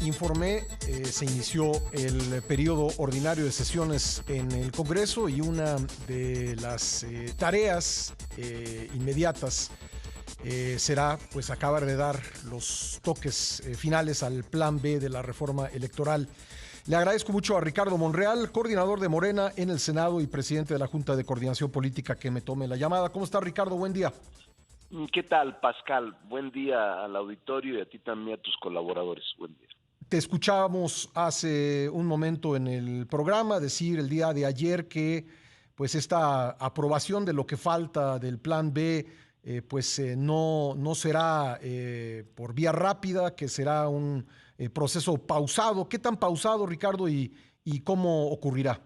Informé, se inició el periodo ordinario de sesiones en el Congreso y una de las tareas inmediatas será pues acabar de dar los toques finales al plan B de la reforma electoral. Le agradezco mucho a Ricardo Monreal, coordinador de Morena en el Senado y presidente de la Junta de Coordinación Política, que me tome la llamada. ¿Cómo está, Ricardo? Buen día. ¿Qué tal, Pascal? Buen día al auditorio y a ti también, a tus colaboradores. Buen día. Te escuchábamos hace un momento en el programa decir el día de ayer que pues esta aprobación de lo que falta del plan B no será por vía rápida, que será un proceso pausado. ¿Qué tan pausado, Ricardo, y cómo ocurrirá?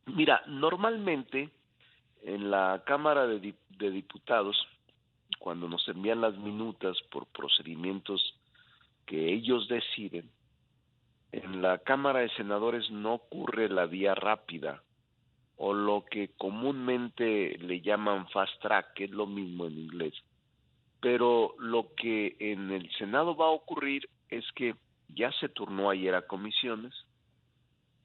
Mira, normalmente en la Cámara de Diputados, cuando nos envían las minutas por procedimientos que ellos deciden, en la Cámara de Senadores no ocurre la vía rápida o lo que comúnmente le llaman fast track, que es lo mismo en inglés. Pero lo que en el Senado va a ocurrir es que ya se turnó ayer a comisiones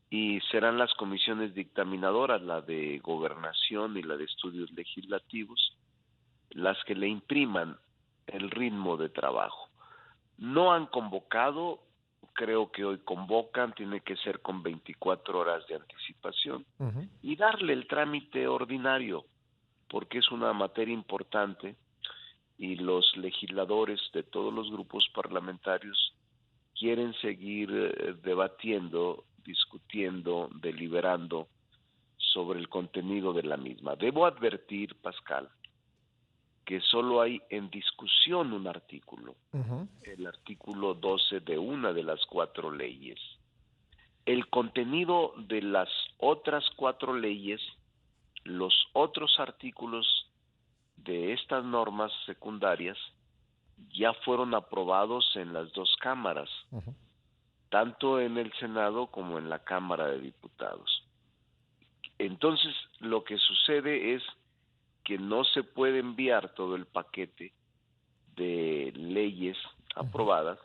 y serán las comisiones dictaminadoras, la de Gobernación y la de Estudios Legislativos, las que le impriman el ritmo de trabajo. No han convocado, creo que hoy convocan, tiene que ser con 24 horas de anticipación y darle el trámite ordinario, porque es una materia importante y los legisladores de todos los grupos parlamentarios quieren seguir debatiendo, discutiendo, deliberando sobre el contenido de la misma. Debo advertir, Pascal, que solo hay en discusión un artículo, el artículo 12 de una de las 4 leyes. El contenido de las otras 4 leyes, los otros artículos de estas normas secundarias ya fueron aprobados en las 2 cámaras, tanto en el Senado como en la Cámara de Diputados. Entonces, lo que sucede es que no se puede enviar todo el paquete de leyes aprobadas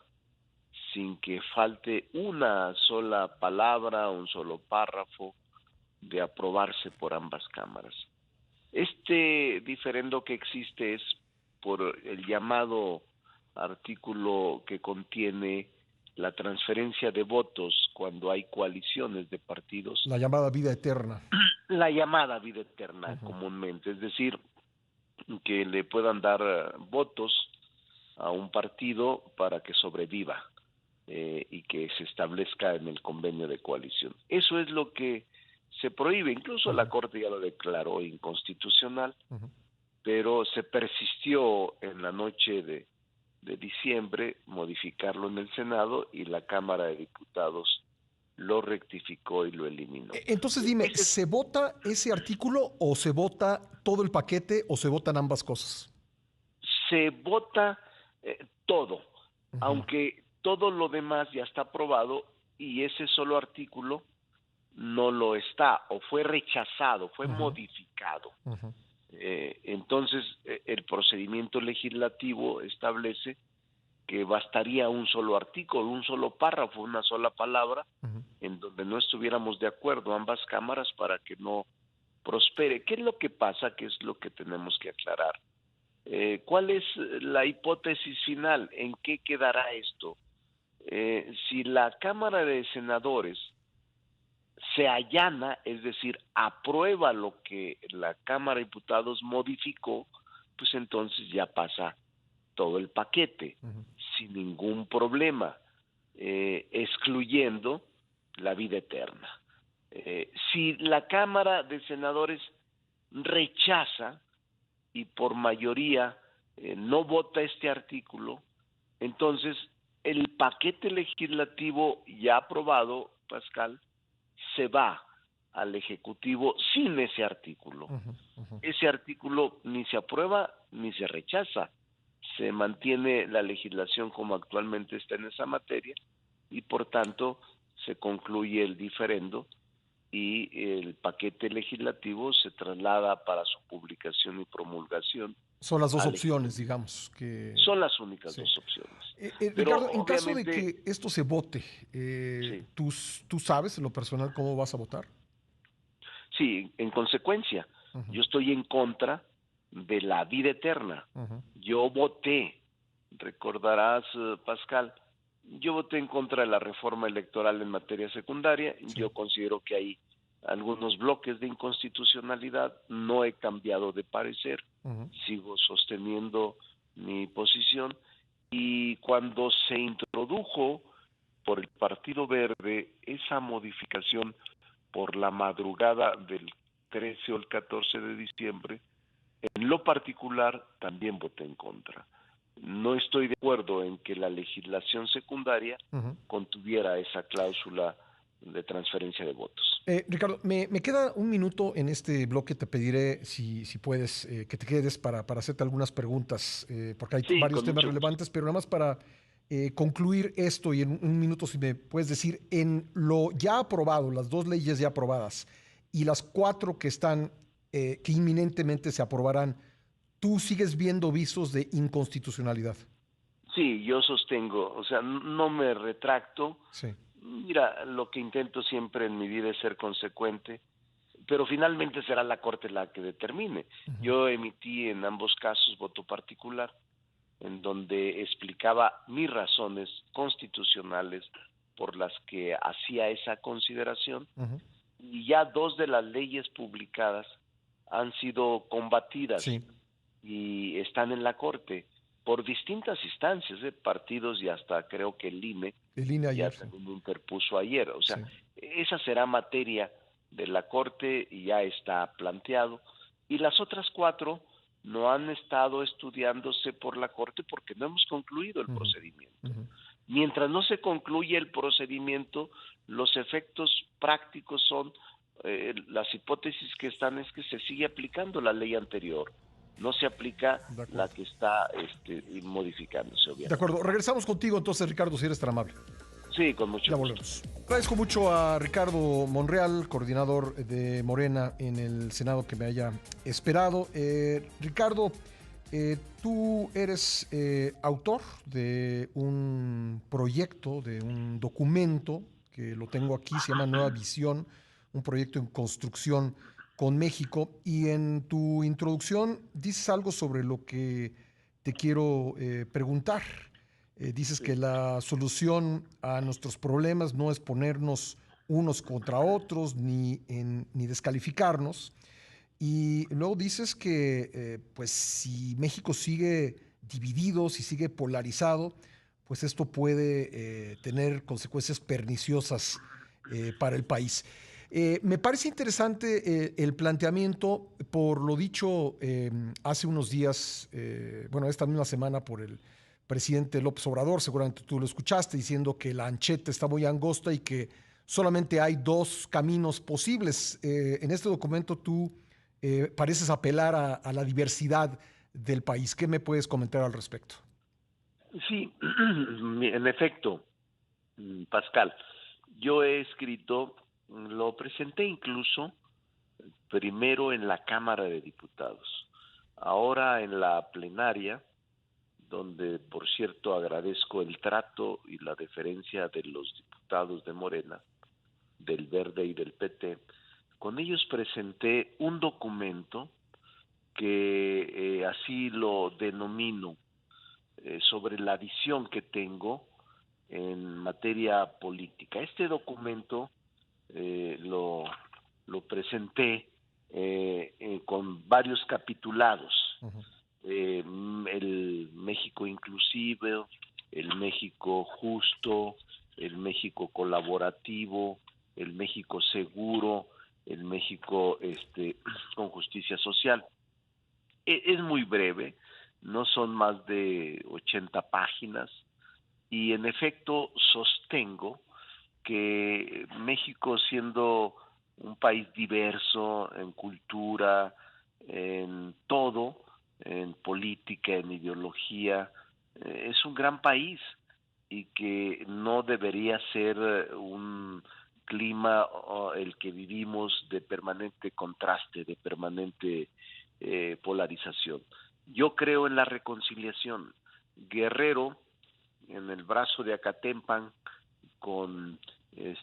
sin que falte una sola palabra, un solo párrafo de aprobarse por ambas cámaras. Este diferendo que existe es por el llamado artículo que contiene la transferencia de votos cuando hay coaliciones de partidos. La llamada vida eterna. La llamada vida eterna comúnmente, es decir, que le puedan dar votos a un partido para que sobreviva y que se establezca en el convenio de coalición. Eso es lo que se prohíbe, incluso la Corte ya lo declaró inconstitucional, pero se persistió en la noche de diciembre modificarlo en el Senado y la Cámara de Diputados lo rectificó y lo eliminó. Entonces dime, ¿se vota ese artículo o se vota todo el paquete o se votan ambas cosas? Se vota todo, aunque todo lo demás ya está aprobado y ese solo artículo no lo está o fue rechazado, fue modificado. Entonces el procedimiento legislativo establece que bastaría un solo artículo, un solo párrafo, una sola palabra, en donde no estuviéramos de acuerdo ambas cámaras para que no prospere. ¿Qué es lo que pasa? ¿Qué es lo que tenemos que aclarar? ¿Cuál es la hipótesis final? ¿En qué quedará esto? Si la Cámara de Senadores se allana, es decir, aprueba lo que la Cámara de Diputados modificó, pues entonces ya pasa todo el paquete sin ningún problema, excluyendo la vida eterna. Si la Cámara de Senadores rechaza y por mayoría no vota este artículo, entonces el paquete legislativo ya aprobado, Pascal, se va al Ejecutivo sin ese artículo. Ese artículo ni se aprueba ni se rechaza. Se mantiene la legislación como actualmente está en esa materia y por tanto se concluye el diferendo y el paquete legislativo se traslada para su publicación y promulgación Son las dos al opciones, Ejecutivo. digamos, que... Son las únicas Sí. dos opciones. Pero Ricardo, en caso de obviamente, que esto se vote, sí, ¿tú sabes en lo personal cómo vas a votar? sí, en consecuencia, Ujú, yo estoy en contra de la vida eterna. ujú, Yo voté, recordarás, Pascal, yo voté en contra de la reforma electoral en materia secundaria. sí, Yo considero que hay algunos bloques de inconstitucionalidad. No he cambiado de parecer, ujú, sigo sosteniendo mi posición. Y cuando se introdujo por el Partido Verde esa modificación por la madrugada del 13 o el 14 de diciembre, en lo particular también voté en contra. No estoy de acuerdo en que la legislación secundaria ujú. contuviera esa cláusula de transferencia de votos. Ricardo, me queda un minuto en este bloque. Te pediré, si puedes, que te quedes para hacerte algunas preguntas, porque hay Sí, varios con temas mucho gusto. relevantes, pero nada más para concluir esto y en un minuto, si me puedes decir, en lo ya aprobado, las dos leyes ya aprobadas y las cuatro que están, que inminentemente se aprobarán, ¿tú sigues viendo visos de inconstitucionalidad? Sí, yo sostengo, o sea, no me retracto. Sí. Mira, lo que intento siempre en mi vida es ser consecuente, pero finalmente será la Corte la que determine. Ujú, Yo emití en ambos casos voto particular, en donde explicaba mis razones constitucionales por las que hacía esa consideración, ujú. y ya dos de las leyes publicadas han sido combatidas Sí, y están en la Corte por distintas instancias, partidos, y hasta creo que el INE el INE ya ayer, sí. también interpuso ayer. O sea, Sí. esa será materia de la Corte y ya está planteado. Y las otras cuatro no han estado estudiándose por la Corte porque no hemos concluido el Ujú, procedimiento. ujú. Mientras no se concluye el procedimiento, los efectos prácticos son, las hipótesis que están es que se sigue aplicando la ley anterior, no se aplica De la acuerdo. que está modificándose, De obviamente. acuerdo. Regresamos contigo entonces, Ricardo, si eres tan amable. Sí, con mucho Ya gusto. volvemos. Agradezco mucho a Ricardo Monreal, coordinador de Morena en el Senado, que me haya esperado. Ricardo, tú eres autor de un proyecto, de un documento, que lo tengo aquí, se llama Nueva Visión, un proyecto en construcción con México. Y en tu introducción dices algo sobre lo que te quiero preguntar. Dices que Sí. la solución a nuestros problemas no es ponernos unos contra otros ni descalificarnos. Y luego dices que pues si México sigue dividido, si sigue polarizado, pues esto puede tener consecuencias perniciosas para el país. Me parece interesante el planteamiento por lo dicho hace unos días, bueno, esta misma semana por el presidente López Obrador, seguramente tú lo escuchaste, diciendo que la ancheta está muy angosta y que solamente hay dos caminos posibles. En este documento tú pareces apelar a la diversidad del país. ¿Qué me puedes comentar al respecto? Sí, en efecto, Pascal, yo he escrito, lo presenté incluso primero en la Cámara de Diputados, ahora en la plenaria, donde por cierto agradezco el trato y la deferencia de los diputados de Morena, del Verde y del PT. Con ellos presenté un documento que así lo denomino, sobre la visión que tengo en materia política. Este documento lo presenté con varios capitulados. Uh -huh. El México inclusive, el México justo, el México colaborativo, el México seguro, el México con justicia social. Es muy breve, no son más de 80 páginas, y en efecto sostengo que México, siendo un país diverso en cultura, en todo, en política, en ideología, es un gran país y que no debería ser un clima el que vivimos de permanente contraste, de permanente polarización. Yo creo en la reconciliación. Guerrero, en el brazo de Acatempan, con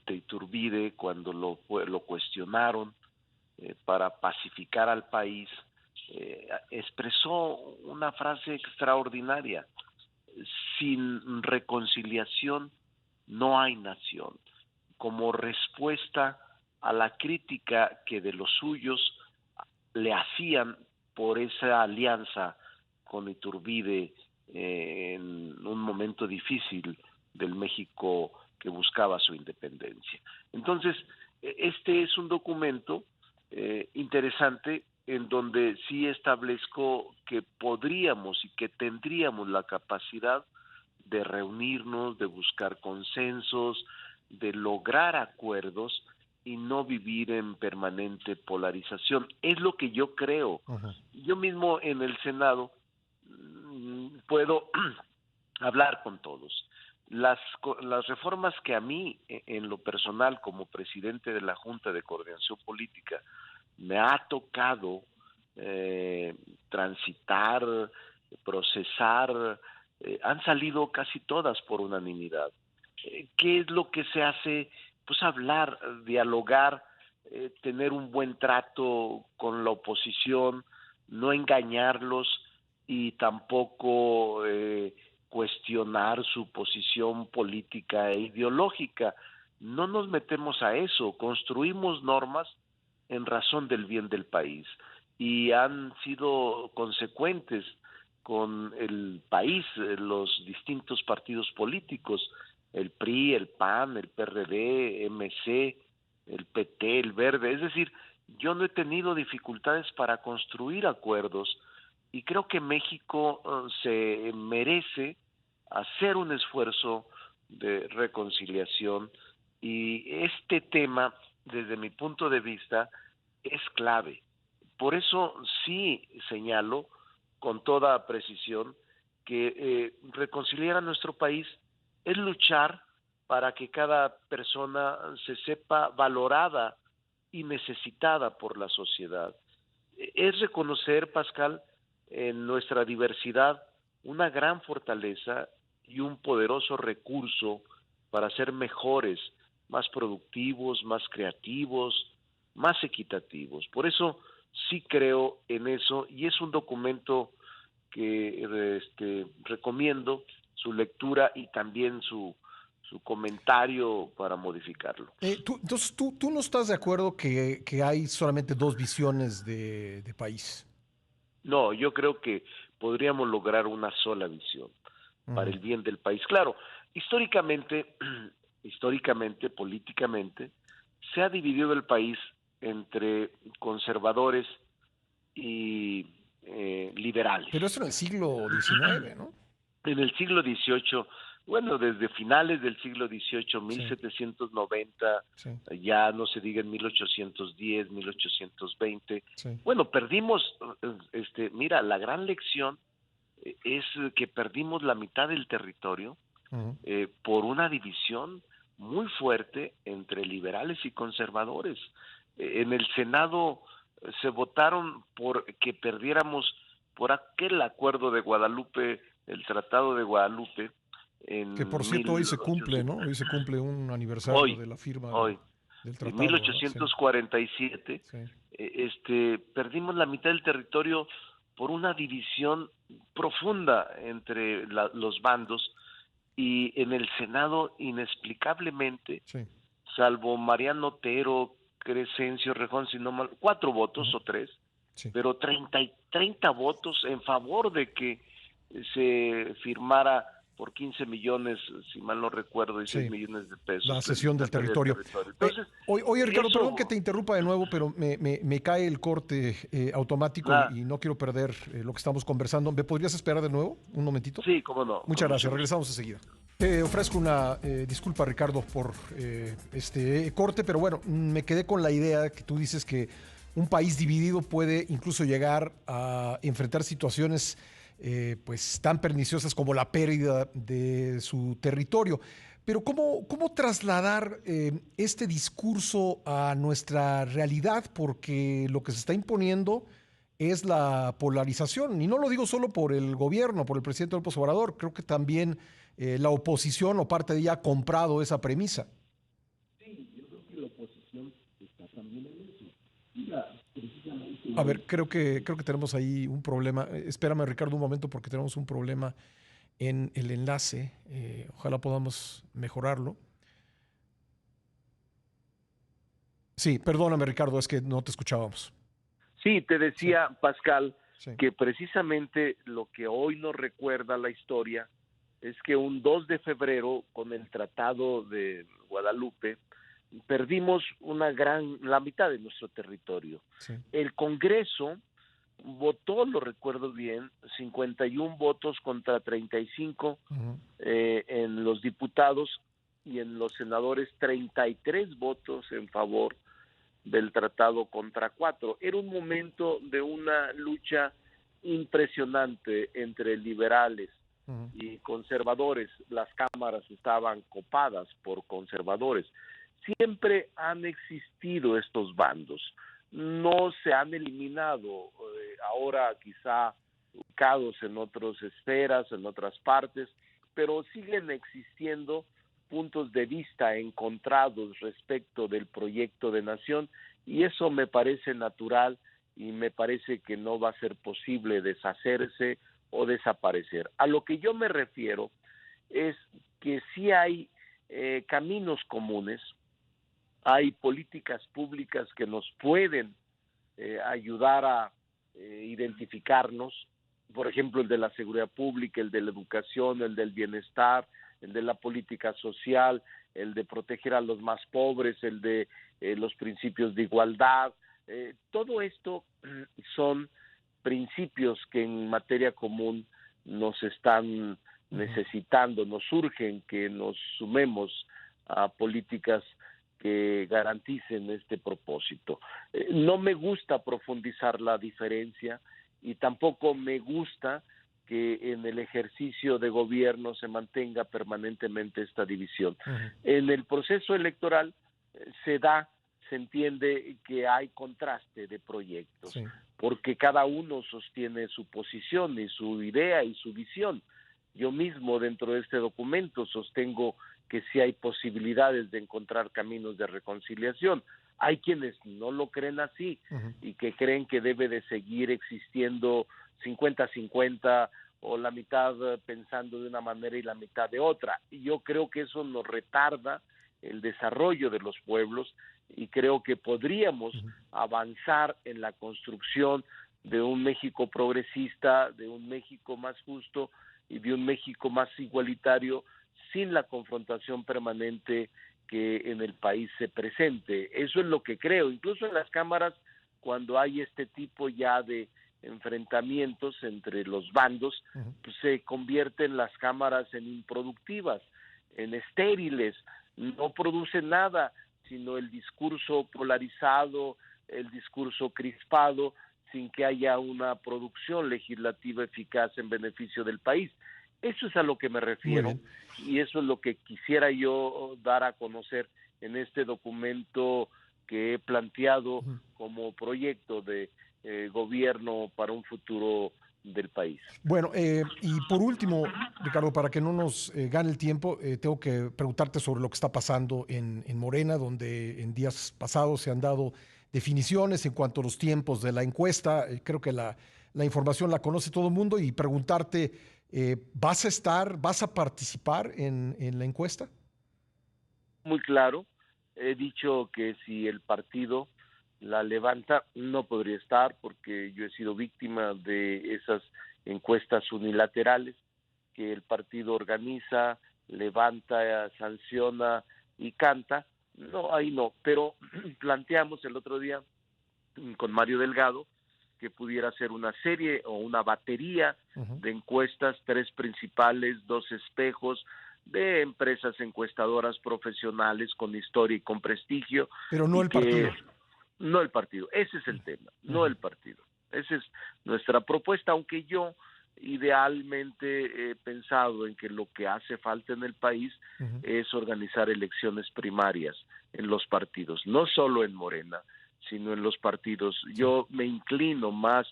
Iturbide, cuando lo cuestionaron para pacificar al país, expresó una frase extraordinaria: sin reconciliación no hay nación, como respuesta a la crítica que de los suyos le hacían por esa alianza con Iturbide en un momento difícil del México que buscaba su independencia. Entonces, este es un documento interesante en donde sí establezco que podríamos y que tendríamos la capacidad de reunirnos, de buscar consensos, de lograr acuerdos y no vivir en permanente polarización. Es lo que yo creo. Uh-huh. Yo mismo en el Senado puedo hablar con todos. Las reformas que a mí, en lo personal, como presidente de la Junta de Coordinación Política, me ha tocado transitar, procesar, han salido casi todas por unanimidad. ¿Qué es lo que se hace? Pues hablar, dialogar, tener un buen trato con la oposición, no engañarlos y tampoco cuestionar su posición política e ideológica. No nos metemos a eso, construimos normas en razón del bien del país y han sido consecuentes con el país, los distintos partidos políticos, el PRI, el PAN, el PRD, MC, el PT, el Verde. Es decir, yo no he tenido dificultades para construir acuerdos y creo que México se merece hacer un esfuerzo de reconciliación y este tema, desde mi punto de vista, es clave. Por eso sí señalo con toda precisión que reconciliar a nuestro país es luchar para que cada persona se sepa valorada y necesitada por la sociedad. Es reconocer, Pascal, en nuestra diversidad una gran fortaleza y un poderoso recurso para ser mejores, más productivos, más creativos, más equitativos. Por eso sí creo en eso y es un documento que recomiendo su lectura y también su comentario para modificarlo. Entonces, ¿tú no estás de acuerdo que hay solamente dos visiones de país? No, yo creo que podríamos lograr una sola visión para el bien del país. Claro, históricamente, políticamente, se ha dividido el país entre conservadores y liberales. Pero eso en el siglo XIX, ¿no? En el siglo XVIII, bueno, desde finales del siglo XVIII, 1790, sí. Ya no se diga en 1810, 1820. Sí. Bueno, perdimos, mira, la gran lección es que perdimos la mitad del territorio por una división muy fuerte entre liberales y conservadores. En el Senado se votaron por que perdiéramos por aquel acuerdo de Guadalupe, el Tratado de Guadalupe. Que por cierto hoy se cumple, ¿no? Hoy se cumple un aniversario de la firma del tratado. En 1847, sí. Perdimos la mitad del territorio por una división profunda entre los bandos y en el Senado inexplicablemente, sí. Salvo Mariano Otero, Crescencio Rejón, si no mal, 4 votos o 3, sí. Pero 30 votos en favor de que se firmara por 15 millones, si mal no recuerdo, y 6 millones de pesos. La cesión del territorio. Entonces, oye, Ricardo, perdón que te interrumpa de nuevo, pero me cae el corte automático y no quiero perder lo que estamos conversando. ¿Me podrías esperar de nuevo un momentito? Sí, cómo no. Muchas gracias, regresamos enseguida. Ofrezco una disculpa, Ricardo, por este corte, pero bueno, me quedé con la idea que tú dices que un país dividido puede incluso llegar a enfrentar situaciones pues tan perniciosas como la pérdida de su territorio. Pero ¿cómo trasladar este discurso a nuestra realidad? Porque lo que se está imponiendo es la polarización. Y no lo digo solo por el gobierno, por el presidente López Obrador. Creo que también la oposición o parte de ella ha comprado esa premisa. Sí, yo creo que la oposición está también en eso. Mira, precisamente A ver, creo que tenemos ahí un problema. Espérame, Ricardo, un momento porque tenemos un problema en el enlace. Ojalá podamos mejorarlo. Sí, perdóname, Ricardo, es que no te escuchábamos. sí, te Sí, decía, Pascal, sí. que precisamente lo que hoy nos recuerda la historia es que un 2 de febrero, con el Tratado de Guadalupe, perdimos la mitad de nuestro territorio. Sí. El Congreso votó, lo recuerdo bien, 51 votos contra 35 Uh-huh. en los diputados, y en los senadores 33 votos en favor del tratado contra 4. Era un momento de una lucha impresionante entre liberales Uh-huh. y conservadores. Las cámaras estaban copadas por conservadores. Siempre han existido estos bandos, no se han eliminado, ahora quizá ubicados en otras esferas, en otras partes, pero siguen existiendo puntos de vista encontrados respecto del proyecto de nación, y eso me parece natural y me parece que no va a ser posible deshacerse o desaparecer. A lo que yo me refiero es que sí hay caminos comunes, hay políticas públicas que nos pueden ayudar a identificarnos, por ejemplo, el de la seguridad pública, el de la educación, el del bienestar, el de la política social, el de proteger a los más pobres, el de los principios de igualdad. Todo esto son principios que en materia común nos están necesitando, nos surgen que nos sumemos a políticas que garanticen este propósito. No me gusta profundizar la diferencia y tampoco me gusta que en el ejercicio de gobierno se mantenga permanentemente esta división. Uh-huh. En el proceso electoral se entiende que hay contraste de proyectos, Sí. porque cada uno sostiene su posición y su idea y su visión. Yo mismo dentro de este documento sostengo que sí hay posibilidades de encontrar caminos de reconciliación. Hay quienes no lo creen así Uh-huh. y que creen que debe de seguir existiendo 50-50 o la mitad pensando de una manera y la mitad de otra. Y yo creo que eso nos retarda el desarrollo de los pueblos y creo que podríamos avanzar en la construcción de un México progresista, de un México más justo y de un México más igualitario, sin la confrontación permanente que en el país se presente. Eso es lo que creo. Incluso en las cámaras, cuando hay este tipo ya de enfrentamientos entre los bandos, pues se convierten las cámaras en improductivas, en estériles, no producen nada, sino el discurso polarizado, el discurso crispado, sin que haya una producción legislativa eficaz en beneficio del país. Eso es a lo que me refiero y eso es lo que quisiera yo dar a conocer en este documento que he planteado como proyecto de gobierno para un futuro del país. Bueno, y por último, Ricardo, para que no nos gane el tiempo, tengo que preguntarte sobre lo que está pasando en Morena, donde en días pasados se han dado definiciones en cuanto a los tiempos de la encuesta. Creo que la información la conoce todo el mundo y preguntarte, ¿vas a participar en la encuesta? Muy claro, he dicho que si el partido la levanta, no podría estar porque yo he sido víctima de esas encuestas unilaterales que el partido organiza, levanta, sanciona y canta. No, ahí no, pero planteamos el otro día con Mario Delgado que pudiera ser una serie o una batería de encuestas, 3 principales, 2 espejos, de empresas encuestadoras profesionales con historia y con prestigio. Pero no Y el que partido. no el partido, ese es el tema, no el partido. Esa es nuestra propuesta, aunque yo idealmente he pensado en que lo que hace falta en el país Ujú. es organizar elecciones primarias en los partidos, no solo en Morena, sino en los partidos. Sí. Yo me inclino más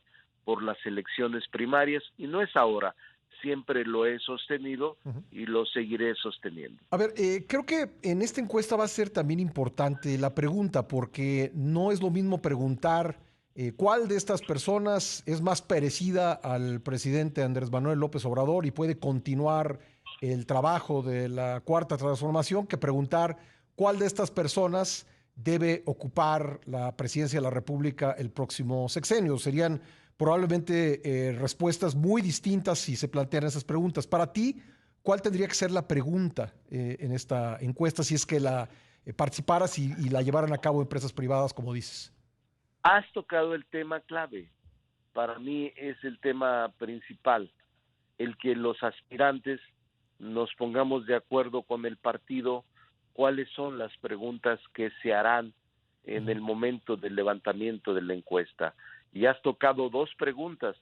por las elecciones primarias y no es ahora, siempre lo he sostenido Ujú. y lo seguiré sosteniendo. A ver, creo que en esta encuesta va a ser también importante la pregunta, porque no es lo mismo preguntar cuál de estas personas es más parecida al presidente Andrés Manuel López Obrador y puede continuar el trabajo de la Cuarta Transformación, que preguntar cuál de estas personas debe ocupar la presidencia de la República el próximo sexenio. Serían probablemente respuestas muy distintas si se plantean esas preguntas. Para ti, ¿cuál tendría que ser la pregunta en esta encuesta si es que la participaras y la llevaran a cabo empresas privadas, como dices? Has tocado el tema clave, para mí es el tema principal, el que los aspirantes nos pongamos de acuerdo con el partido cuáles son las preguntas que se harán en Ujú. el momento del levantamiento de la encuesta. Y has tocado dos preguntas.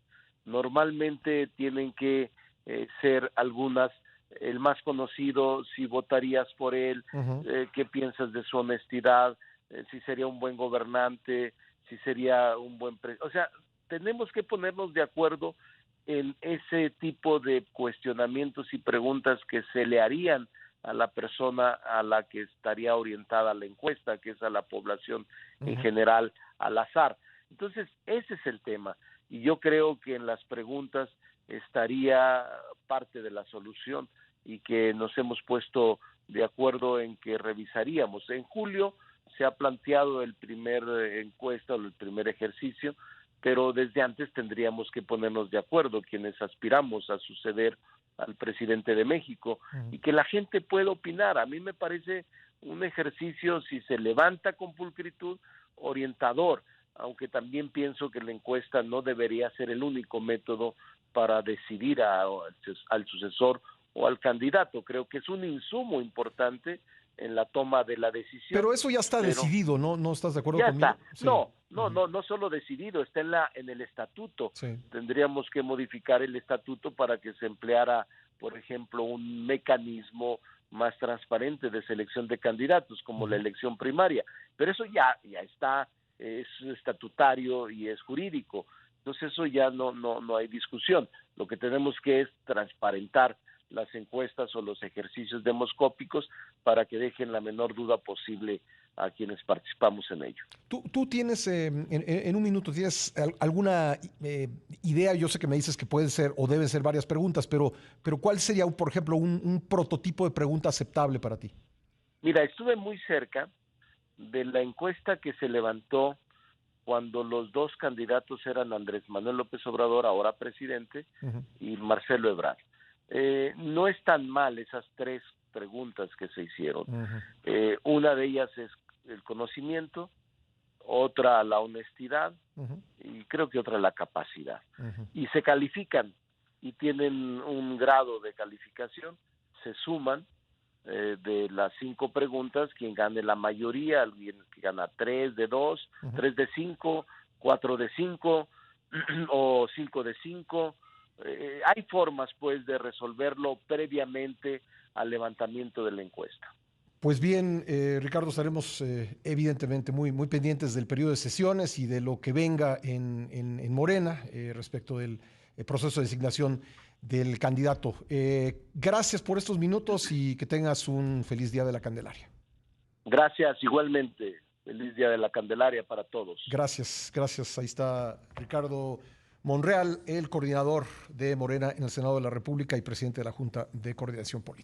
Normalmente tienen que ser algunas, el más conocido, si votarías por él, Ujú. qué piensas de su honestidad, si sería un buen gobernante, si sería un buen presidente. O sea, tenemos que ponernos de acuerdo en ese tipo de cuestionamientos y preguntas que se le harían a la persona a la que estaría orientada la encuesta, que es a la población en Ujú. general al azar. Entonces, ese es el tema. Y yo creo que en las preguntas estaría parte de la solución y que nos hemos puesto de acuerdo en que revisaríamos. En julio se ha planteado el primer encuesta o el primer ejercicio, pero desde antes tendríamos que ponernos de acuerdo quienes aspiramos a suceder al presidente de México Ujú. y que la gente pueda opinar. A mí me parece un ejercicio, si se levanta con pulcritud, orientador, aunque también pienso que la encuesta no debería ser el único método para decidir al sucesor o al candidato. Creo que es un insumo importante en la toma de la decisión, Pero eso ya está pero decidido, ¿no? ¿No estás de acuerdo ya conmigo? está. Sí. No, no, Ujú. no, no solo decidido, está en el estatuto. Sí. Tendríamos que modificar el estatuto para que se empleara, por ejemplo, un mecanismo más transparente de selección de candidatos, como la Ujú. elección primaria. Pero eso ya está, es estatutario y es jurídico. Entonces eso ya no hay discusión. Lo que tenemos que es transparentar las encuestas o los ejercicios demoscópicos para que dejen la menor duda posible a quienes participamos en ello. Tú tienes, en un minuto, ¿tienes alguna idea? Yo sé que me dices que pueden ser o deben ser varias preguntas, pero ¿cuál sería, por ejemplo, un prototipo de pregunta aceptable para ti? Mira, estuve muy cerca de la encuesta que se levantó cuando los dos candidatos eran Andrés Manuel López Obrador, ahora presidente, Ujú. y Marcelo Ebrard. No están mal esas tres preguntas que se hicieron. Ujú. Una de ellas es el conocimiento, otra la honestidad Ujú. y creo que otra la capacidad. Ujú. Y se califican y tienen un grado de calificación, se suman de las 5 preguntas, quien gane la mayoría, alguien que gana 3 de 2, Ujú. 3 de 5, 4 de 5 o 5 de 5. Hay formas pues de resolverlo previamente al levantamiento de la encuesta. Pues bien, Ricardo, estaremos evidentemente muy pendientes del periodo de sesiones y de lo que venga en Morena respecto del proceso de designación del candidato. Gracias por estos minutos y que tengas un feliz Día de la Candelaria. Gracias, igualmente. Feliz Día de la Candelaria para todos. Gracias, gracias. Ahí está Ricardo Monreal, el coordinador de Morena en el Senado de la República y presidente de la Junta de Coordinación Política.